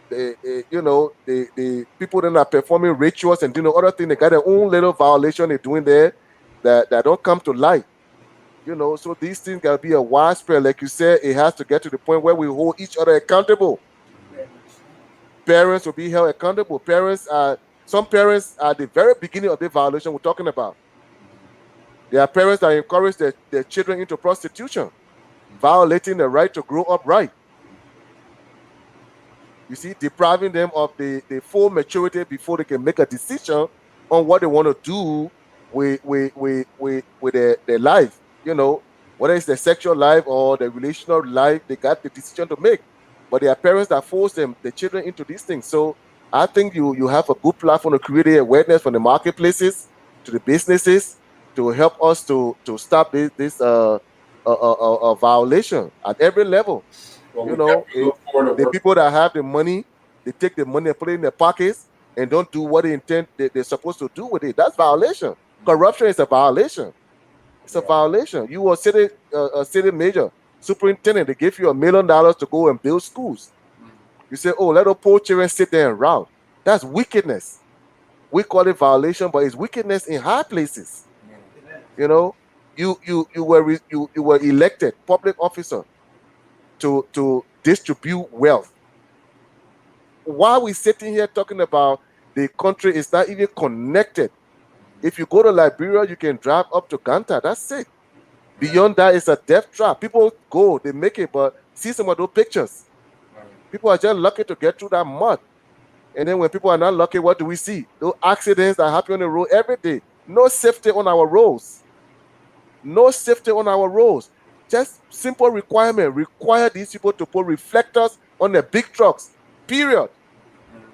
the people that are performing rituals and doing other things, they got their own little violation they're doing there that don't come to light. So these things gotta be a widespread. Like you said, it has to get to the point where we hold each other accountable. Parents will be held accountable. Some parents at the very beginning of the violation we're talking about. There are parents that encourage their children into prostitution, violating the right to grow up right. You see, depriving them of the full maturity before they can make a decision on what they want to do with their life. Whether it's their sexual life or their relational life, they got the decision to make. But there are parents that force the children into these things. So I think you have a good platform to create awareness from the marketplaces to the businesses to help us to stop this violation at every level. Well, The people that have the money, they take the money and put it in their pockets and don't do what they're supposed to do with it. That's violation. Corruption is a violation. It's a violation. You are a city major, superintendent. They give you $1 million to go and build schools. You say, "Oh, let the poor children sit there and rout." That's wickedness. We call it violation, but it's wickedness in high places. You were elected public officer to distribute wealth. Why are we sitting here talking about the country is not even connected? If you go to Liberia, you can drive up to Ganta. That's it. Beyond that, it's a death trap. People go, they make it, but see some of those pictures. People are just lucky to get through that mud. And then when people are not lucky, what do we see? Those accidents that happen on the road every day. No safety on our roads. No safety on our roads. Just simple requirement. Require these people to put reflectors on their big trucks. Period.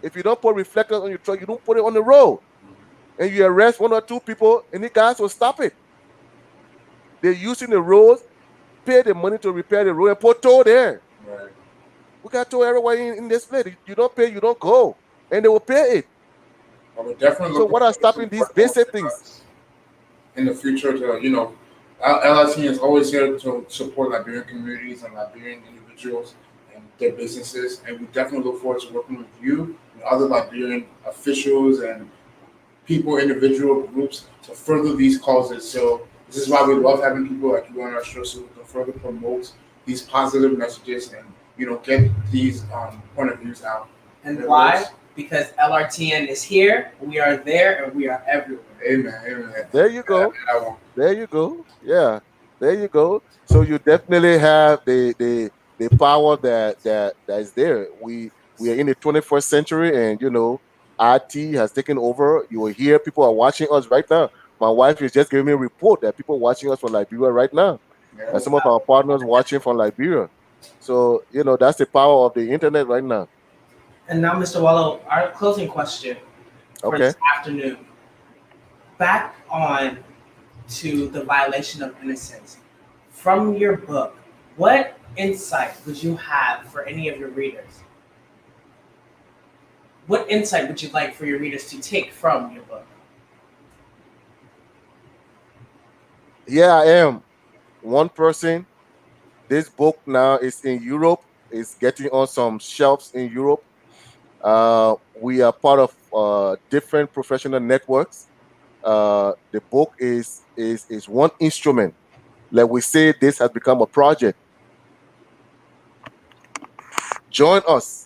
If you don't put reflectors on your truck, you don't put it on the road. And you arrest 1 or 2 people, and the guys will stop it. They're using the roads, pay the money to repair the road, and put toll there. Right. We got toll everywhere in this place. You don't pay, you don't go. And they will pay it. Well, definitely. So what are stopping these basic things? In the future, Lrtn is always here to support Liberian communities and Liberian individuals and their businesses, and we definitely look forward to working with you and other Liberian officials and people, individual groups to further these causes. So this is why we love having people like you on our show, so we can further promote these positive messages and get these point of views out. And why? Because Lrtn is here, we are there, and we are everywhere. Amen. There you go. There you go. Yeah. There you go. So you definitely have the power that is there. We are in the 21st century, and IT has taken over. You will hear people are watching us right now. My wife is just giving me a report that people are watching us from Liberia right now. Yeah. And some of our partners watching from Liberia. So, that's the power of the internet right now. And now, Mr. WOAHLOE, our closing question for this afternoon. Back on to the violation of innocence. From your book, what insight would you have for any of your readers? What insight would you like for your readers to take from your book? Here I am, one person. This book now is in Europe. It's getting on some shelves in Europe. We are part of different professional networks. The book is one instrument. Like we say, this has become a project. Join us.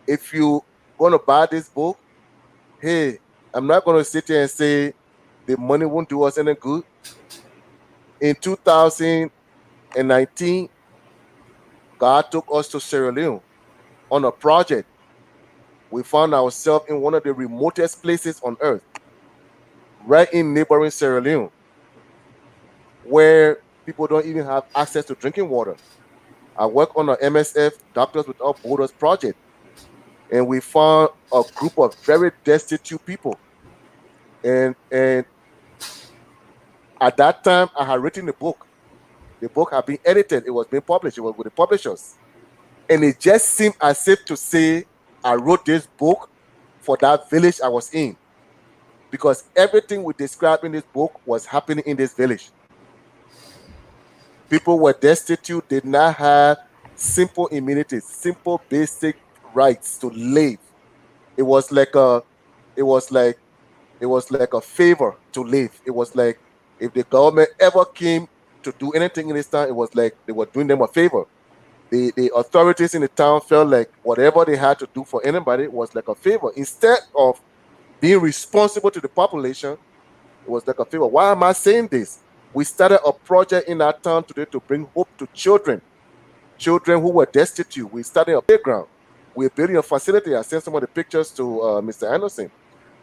If you going to buy this book, hey, I'm not going to sit here and say the money won't do us any good. In 2019, God took us to Sierra Leone on a project. We found ourselves in one of the remotest places on earth, right in neighboring Sierra Leone, where people don't even have access to drinking water. I work on a MSF, Doctors Without Borders project, and we found a group of very destitute people. And at that time, I had written the book. The book had been edited. It was being published. It was with the publishers. And it just seemed as if to say, I wrote this book for that village I was in. Because everything we describe in this book was happening in this village. People were destitute, did not have simple amenities, simple basic rights to live. It was like a, it was like, it was like a favor to live. It was like if the government ever came to do anything in this town, it was like they were doing them a favor. The authorities in the town felt like whatever they had to do for anybody was like a favor. Instead of being responsible to the population, it was like a favor. Why am I saying this? We started a project in our town today to bring hope to children who were destitute. We started a playground. We're building a facility. I sent some of the pictures to Mr. Anderson.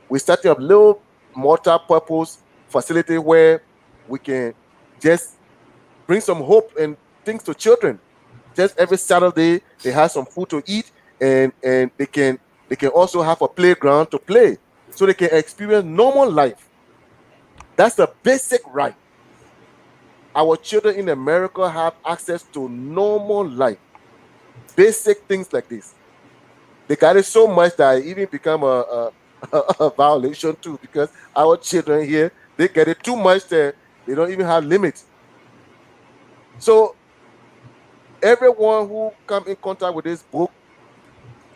We started a little multi-purpose facility where we can just bring some hope and things to children. Just every Saturday they have some food to eat, and they can also have a playground to play, so they can experience normal life. That's the basic right. Our children in America have access to normal life, basic things like this. They got it so much that it even become a violation too, because our children here, they get it too much that they don't even have limits. So everyone who come in contact with this book,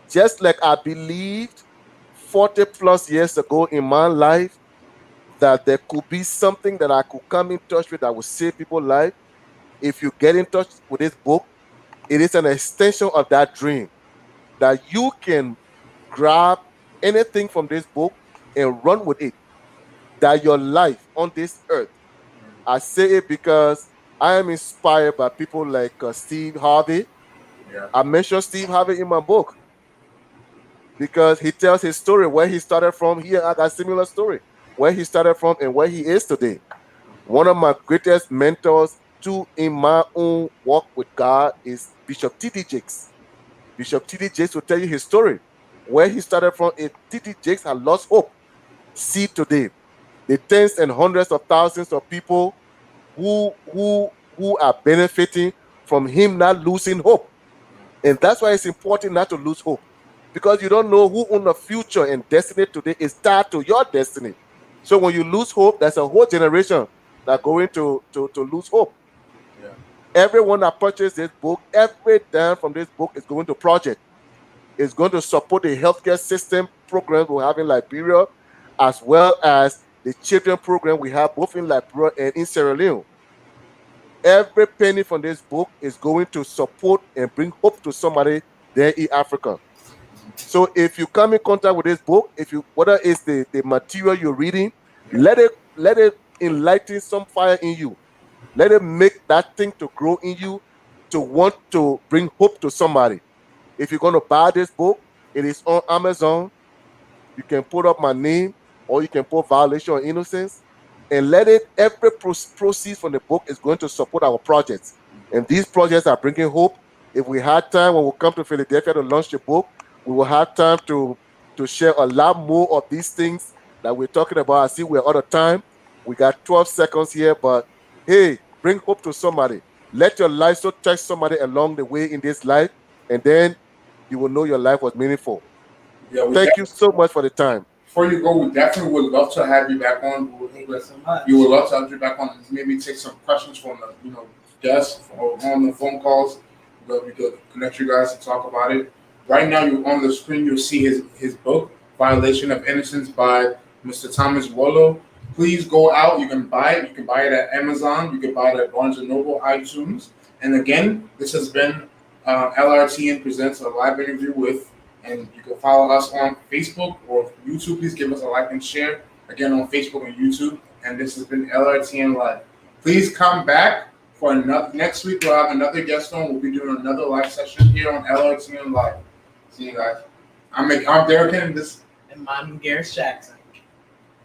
just like I believed 40 plus years ago in my life that there could be something that I could come in touch with that would save people's life. If you get in touch with this book, it is an extension of that dream, that you can grab anything from this book and run with it. That your life on this earth, I say it because I am inspired by people like Steve Harvey. Yeah. I mentioned Steve Harvey in my book because he tells his story, where he started from. Here I got a similar story, where he started from and where he is today. One of my greatest mentors too in my own walk with God is Bishop T.D. Jakes. Bishop T.D. Jakes will tell you his story, where he started from. If T.D. Jakes had lost hope, see today the tens and hundreds of thousands of people who are benefiting from him not losing hope. And that's why it's important not to lose hope, because you don't know who on the future and destiny today is tied to your destiny. So when you lose hope, there's a whole generation that going to lose hope. Yeah. Everyone that purchased this book, every dime from this book is going to project. It's going to support the healthcare system programs we have in Liberia, as well as the children program we have both in Liberia and in Sierra Leone. Every penny from this book is going to support and bring hope to somebody there in Africa. So if you come in contact with this book, if you whether it's the material you're reading, let it enlighten some fire in you. Let it make that thing to grow in you, to want to bring hope to somebody. If you're going to buy this book, it is on Amazon. You can put up my name, or you can put Violation of Innocence, and let it, every proceeds from the book is going to support our projects. And these projects are bringing hope. If we had time when we come to Philadelphia to launch the book, we will have time to share a lot more of these things that we're talking about. I see we're out of time. We got 12 seconds here, but hey, bring hope to somebody. Let your life so touch somebody along the way in this life, and then you will know your life was meaningful. Yeah, Thank you so much for the time. before you go, we definitely would love to have you back on. Thank you so much. We would love to have you back on and maybe take some questions from the guests or on the phone calls. But we could connect you guys to talk about it. Right now, you on the screen, you'll see his book, Violation of Innocence by Mr. Thomas WOAHLOE. Please go out. You can buy it. You can buy it at Amazon. You can buy it at Barnes and Noble, iTunes. And again, this has been Lrtn presents a live interview with. And you can follow us on Facebook or YouTube. Please give us a like and share. Again, on Facebook and YouTube. And this has been Lrtn Live. Please come back for another. Next week, we'll have another guest on. We'll be doing another live session here on Lrtn Live. See you guys. I'm Derek and this. And I'm Gareth Jackson.